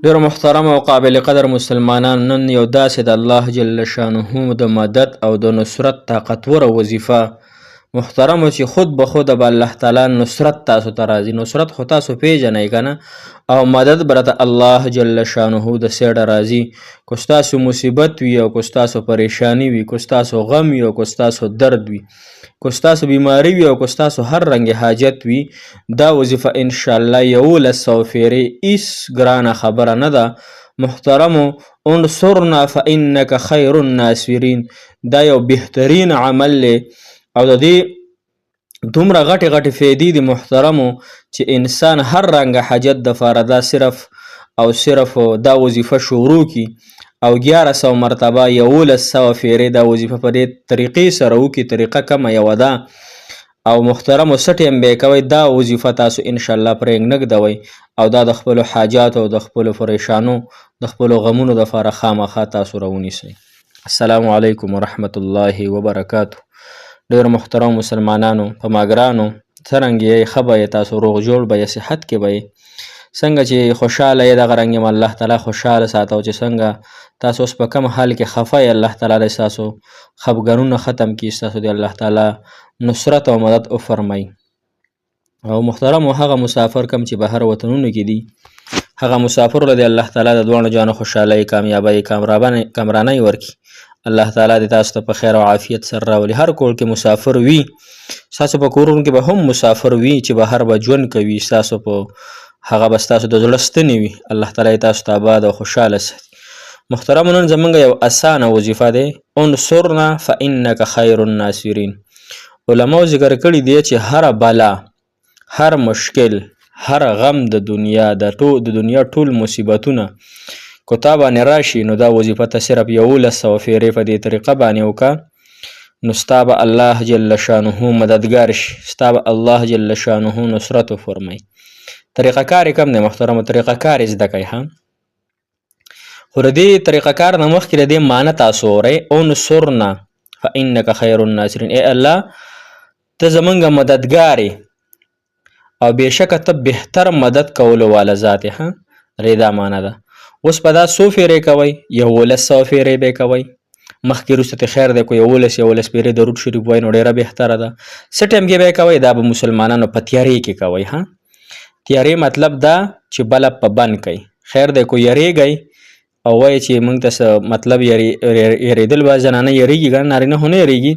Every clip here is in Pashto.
ډېر محترم او قابل قدر مسلمانان، نن یو داسې د الله جل شانه د مدد او د نصرت طاقتوره وظیفه محترمو چې خود به خود به الله تعالی نصرت تاسو ته راځي. نصرت خو تاسو پیژنئ که نه، او مدد برته الله جل شانه د سیډه راځي. که ستاسو مصیبت وي او که ستاسو پریشانی وي، که ستاسو غم وي او که ستاسو درد وي، که ستاسو بیماری وي او که ستاسو هر رنګ حاجت وي، دا وظیفه انشاءالله 1100 فیرې هیڅ ګرانه خبره نه ده. محترمو، انصرنا فانک خیر الناصرین، دا یو بهترین عمل دی او د دې دومره غټې غټې فایدې دي محترمو چې انسان هر رنګه حاجت دپاره دا صرف او صرف دا وظیفه شروع کی او 1100 مرتبه 1100 فیرې دا وظیفه په دې طریقې سره وکړي. طریقه کمه یوه ده او محترمو څه ټیم به یې کوئ، دا وظیفه تاسو انشاءالله پرې نه ږدوئ او دا د خپلو حاجاتو او د خپلو پریشانو د خپلو غمونو دپاره خامخا تاسو راونیسئ. السلام علیکم ورحمت الله وبرکاتو. ډېر محترم مسلمانانو، په ما ګرانو، څرنګه یې؟ ښه به یې؟ تاسو روغ جوړ به یې؟ صحت کې به یې؟ څنګه چې خوشحاله یې دغه رنګ یم الله تعالی خوشحاله ساته، او چې څنګه تاسو اوس په کم حال کې خفه یې الله تعالی دې ستاسو خفګانونه ختم کړي، ستاسو دې الله تعالی نصرت او مدد وفرمایي. او محترمو، هغه مسافر کم چې بهر وطنونو کې دي، هغه مسافر له دې الله تعالی د دواړو جانو خوشحالۍ، کامیابۍ، کامرانۍ ورکړي. الله تعالی دې تاسو ته په خیر او عافیت سره راولي. هر کور کې مسافر وي، ستاسو په کورونو کې به هم مسافر وي چې بهر به ژوند کوي، ستاسو په هغه به ستاسو د زړه ستنې وي. الله تعالی تاسو ته آباد او خوشحاله ساتي. محترمو، نن زمونږ یو اسانه وظیفه دی، انصرنا فانک خیر الناصرین. علماو ذکر کړي دی چې هر بلا، هر مشکل، هر غم د دنیا د دنیا ټول مصیبتونه که تا باندې راشي، نو دا وظیفه ته صرف 1100 فیرې په دې طریقه باندې وکړه، نو ستا به الله جل شانه مددګار شي، ستا به الله جل شانه نصرت وفرمایي. طریقه کار یې کم دی محترمو، طریقه کار یې زده کړئ. خو د دې طریقه کار نه مخکې د دې معنی تاسو اورئ، انصرنا فانک خیر الناصرین. ای الله، ته زمونږ مددګار یې او بېشکه ته بهتر مدد کولو والا ذات یې. ری دا معنی ده. اوس په دا 100 فیرې کوئ، 1100 فیرې به کوئ، مخکې وروسته ته خیر دی که 11 فیرې درود شریف وایي نو ډېره بهتره ده. څه ټایم کې به یې کوئ؟ دا به مسلمانانو په تیارې کې کوئ. تیارې مطلب دا چې بلب په بند کوئ. خیر دی که یریږئ او وایي چې موږ ته څه مطلب یریدل به زنانه یریږي که نارینه خو نه یریږي،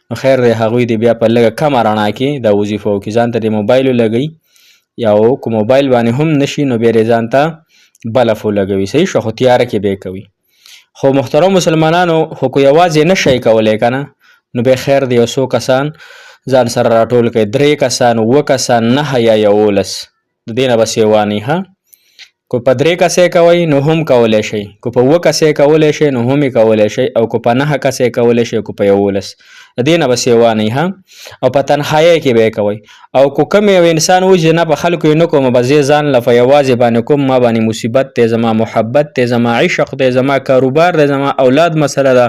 نو خیر دی هغوی دې بیا په لږه کمه رڼا کې دا وظیفه وکړي. ځان ته د موبایل ولګئ، یا که موبایل باندې هم نشي نو بیا یې ځان ته بلف ولګوي. صحیح شو؟ خو تیاره کې به یې کوي. خو محترم مسلمانانو، خو که یوازې نه شئ کولی که نه، نو بیا خیر دی 100 کسان ځان سره راټول کړئ، 3 کسان، 9 کسان، 9 یا 11، د دې نه به سیوا نه. که په 3 کسې کوئ نو هم کولی شئ، که په 9 کسې کولی شئ نو هم یې کولی شئ، او که په 9 کسې کولی شئ، که په 11، د دې نه به سیوا نه. او په تنهایۍ کې به یې کوئ. او که کوم یو انسان وایي چې نه په خلکو یې نه کوم، به زه ځان له په یوازې باندې کوم، ما باندې مصیبت دی، زما محبت دی، زما عشق دی، زما کاروبار دی، زما اولاد مسله ده،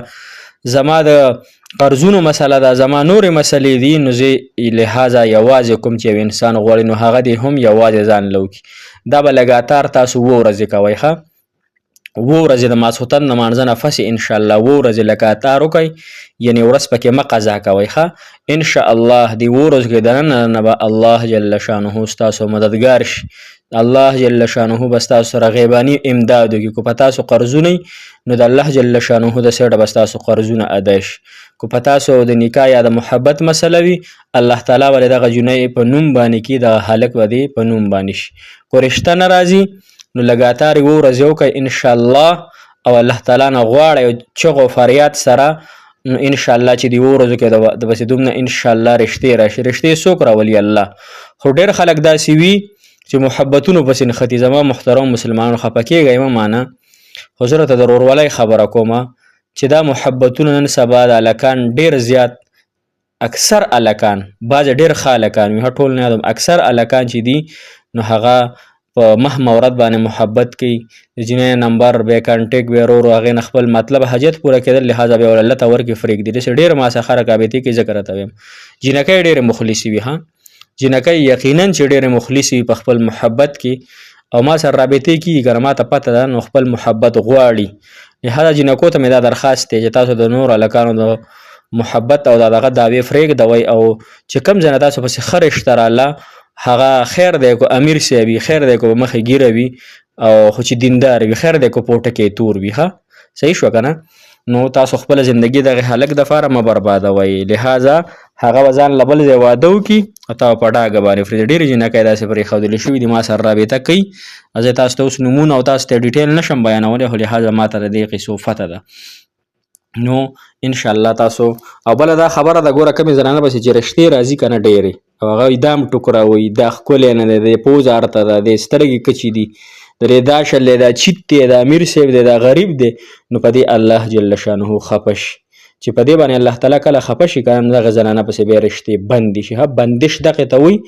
زما د قرضونو مسله ده، زما نورې مسلې دي، نو زه لحاظه یوازې کوم چې یو انسان غواړي نو هغه دې هم یوازې ځان له وکړي. دا به لګاتار تاسو 2 ورځې کوئ. 2 ورځې د ماسخوتن د مانځه نه پسې انشاءالله 2 ورځې لګاتار وکئ، یعنې ورځ پکې مه قضا کوئ. انشاءالله دې 2 ورځو کې دننه نه به الله جل شانه ستاسو مددګار شي. الله جل شانه به ستاسو سره غیباني امداد وکړي. که په تاسو قرضونه نو د الله جل شانه د سیډه به ستاسو قرضونه ادا شي. که په تاسو د نکاح یا د محبت مسله وي، الله تعالی به دغه جنۍ په نوم باندې کړي، دغه هلک به دې په نوم باندې شي. که رشته نه راځي نو لګاتار 2 ورځې وکړئ انشاءالله، او الله تعالی نه غواړئ چغو فریاد سره، نو انشاءالله چې د 2 ورځو کې د بسېدوم نه انشاءالله رشتې راشي. رشتې څوک راولي؟ الله. خو ډېر خلک داسې وي چې محبتونو پسې نښتي. زما محترم مسلمانانو، خفه کېږئ مه مانه، خو زه راته د ورورولۍ خبره کومه چې دا محبتونه نن سبا د هلکان ډېر زیات، اکثر هلکان، بعضې ډېر ښه هلکان وي، ټول نه یادوم، اکثر هلکان چې دي نو هغه په مه مورد باندې محبت کوي، د جنۍ نمبر بیا کانټیکټ بیا ورو هغې نه خپل مطلب حاجت پوره کېدل لحاظه بیا الله ته ورکړي پرېږدي. داسې ډېر ما سره رقابتي کوي. ځکه راته وایم جینکۍ ډېرې مخلصې وي. جینکۍ یقینا چې ډېرې مخلصې وي په خپل محبت کې، او ما سره رابطې کېږي که نه ما ته پته ده نو خپل محبت غواړي. لهذا جینکو ته مې دا درخواست دی چې تاسو د نورو هلکانو د محبت او دغه دعوې پرېږدوئ او چې کوم ځای نه تاسو پسې ښه رشته راله هغه خیر دی که امیر صاحب وي، خیر دی که په مخې ګیره وي او خو چې دیندار وي، خیر دی که پوټکی تور وي. ښه صحیح شوه که نه؟ نو تاسو خپله زندګي دغې هلک دپاره مه بربادوئ. لهذا هغه به ځان له بل ځای واده وکړي او تا به په ډاګه باندې پرېږدي. ډېرې جینکۍ داسې پرېښودلې شوي دي ما سره رابطه کوي. زه تاسو ته اوس نومونه او تاسو ته ډیټیل نشم بیانولی خو لهذا ما ته د دې قصو پته ده. نو انشاءالله تاسو او بله دا خبره ده ګوره کمې زنانه پسې چې رشتې راځي که نه ډېرې او هغه وایي دا م ټوکراوي، دا ښکلی نه دی، د پوز ارته ده، د سترګې کچې دي، د دې دا شل دی، دا چیت دی، دا امیر صاحب دی، دا غریب دی، نو په دې الله جل شانه خفه شي. چې په دې باندې الله تعالی کله خفه شي که نه دغه زنانه پسې بیا رشتې بندې شي. ها بندش دغې ته وایي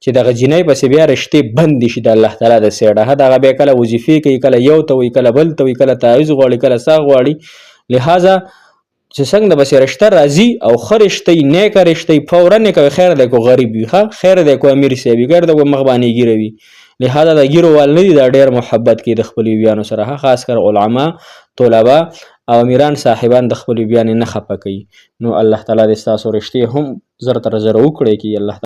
چې دغه جینۍ پسې بیا رشتې بندې شي د الله تعالی د سیډه. ها دغه بیا کله وظیفې کوي، کله یو ته وایي، کله بل ته وایي، کله تعویض غواړي، کله سا غواړي. لهذا چې څنګه د پسې رشته راځي او ښه رشته وي، نیکه رشته وي، فورا یې کوي، خیر دی که غریب وي، ښه خیر دی که امیر صاحب وي، خیر دی که مخ باندې ګیره وي. لهذا د ګیرو وال نه دي، دا ډېر محبت کوي د خپلو بیانو سره. ها خاص کر علما، طلبا او امیران صاحبان د خپلو بیانې نه خفه کوي. نو الله تعالی دې ستاسو رشتې هم زر تر زره وکړی کړي. الله